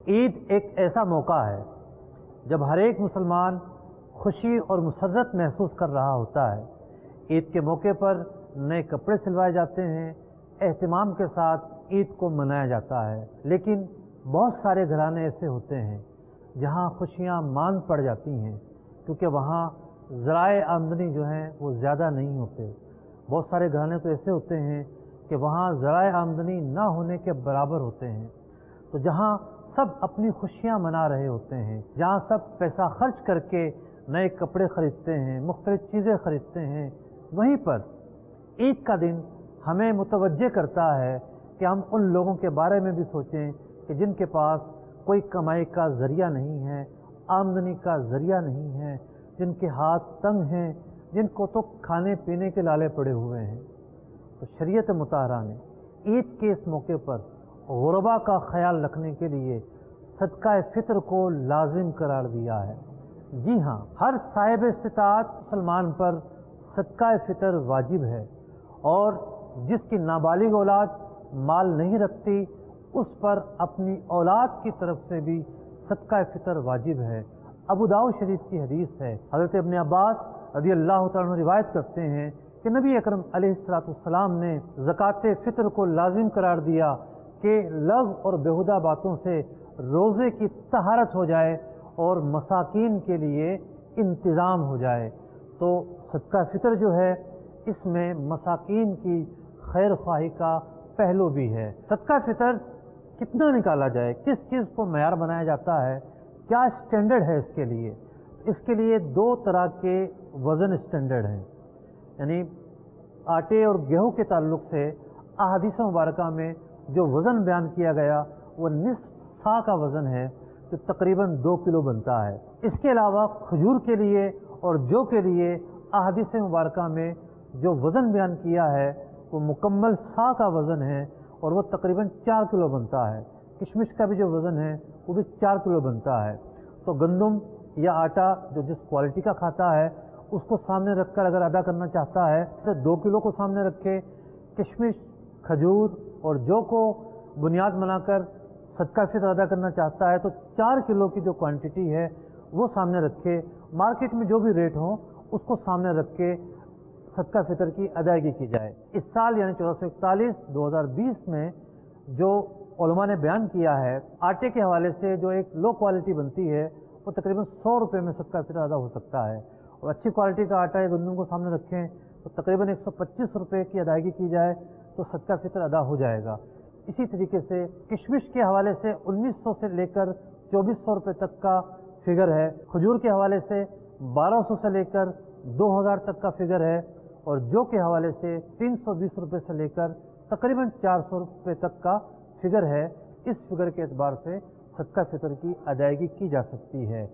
ईद एक ऐसा मौका है जब हर एक मुसलमान खुशी और मसरत महसूस कर रहा होता है। ईद के मौके पर नए कपड़े सिलवाए जाते हैं, एहतिमाम के साथ ईद को मनाया जाता है। लेकिन बहुत सारे घराने ऐसे होते हैं जहां खुशियां मांद पड़ जाती हैं, क्योंकि वहां ज़राए आमदनी जो हैं वो ज़्यादा नहीं होते। बहुत सारे घराने तो ऐसे होते हैं कि वहां ज़राए आमदनी ना होने के बराबर होते हैं। तो जहां सब अपनी खुशियां मना रहे होते हैं, जहां सब पैसा खर्च करके नए कपड़े खरीदते हैं, मुख्तलिफ चीज़ें खरीदते हैं, वहीं पर ईद का दिन हमें मुतवज्जे करता है कि हम उन लोगों के बारे में भी सोचें कि जिनके पास कोई कमाई का ज़रिया नहीं है, आमदनी का ज़रिया नहीं है, जिनके हाथ तंग हैं, जिनको तो खाने पीने के लाले पड़े हुए हैं। तो शरीयत मुताहरा ने ईद के इस मौके पर गुरबा का ख्याल रखने के लिए सदका फ़ितर को लाजिम करार दिया है। जी हाँ, हर साहिब इस्तिताअत मुसलमान पर सदका फ़ितर वाजिब है, और जिसकी नाबालिग औलाद माल नहीं रखती उस पर अपनी औलाद की तरफ से भी सदका फ़ितर वाजिब है। अबू दाऊद शरीफ की हदीस है, हज़रत इब्न अब्बास रज़ी अल्लाह तआला अन्हु रिवायत करते हैं कि नबी अकरम अलैहिस्सलाम ने ज़कात फ़ितर को लाजिम करार दिया कि लग़ और बेहुदा बातों से रोज़े की तहारत हो जाए और मसाकीन के लिए इंतज़ाम हो जाए। तो सदका फ़ितर जो है इसमें मसाकीन की खैर ख्वाही का पहलू भी है। सदका फ़ितर कितना निकाला जाए, किस चीज़ को मयार बनाया जाता है, क्या स्टैंडर्ड है इसके लिए? इसके लिए दो तरह के वज़न स्टैंडर्ड हैं। यानी आटे और गेहूं के ताल्लुक से अहादीस मुबारका में जो वज़न बयान किया गया वो निस्फ सा का वज़न है, जो तकरीबन 2 किलो बनता है। इसके अलावा खजूर के लिए और जौ के लिए अहादीस मुबारका में जो वज़न बयान किया है वो मुकम्मल सा का वज़न है और वो तकरीबन 4 किलो बनता है। किशमिश का भी जो वज़न है वो भी 4 किलो बनता है। तो गंदम या आटा जो जिस क्वालिटी का खाता है उसको सामने रखकर अगर अदा करना चाहता है तो 2 किलो को सामने रखे, किशमिश, खजूर और जौ को बुनियाद बनाकर सदका फ़ितर अदा करना चाहता है तो 4 किलो की जो क्वांटिटी है वो सामने रखे। मार्केट में जो भी रेट हो उसको सामने रख के सदका फ़ितर की अदायगी की जाए। इस साल यानी 1441-2020 में जो उलमा ने बयान किया है, आटे के हवाले से जो एक लो क्वालिटी बनती है वो तकरीबन 100 रुपये में सदका फ़ितर अदा हो सकता है, और अच्छी क्वालिटी का आटा या गंदम को सामने रखें तो तकरीबन 125 रुपये की अदायगी की जाए तो सदका फ़ितर अदा हो जाएगा। इसी तरीके से किशमिश के हवाले से 1900 से लेकर 2400 रुपये तक का फिगर है, खजूर के हवाले से 1200 से लेकर 2000 तक का फिगर है, और जौ के हवाले से 320 रुपये से लेकर तकरीबन 400 रुपये तक का फिगर है। इस फिगर के एतबार से सदका फ़ितर की अदायगी की जा सकती है।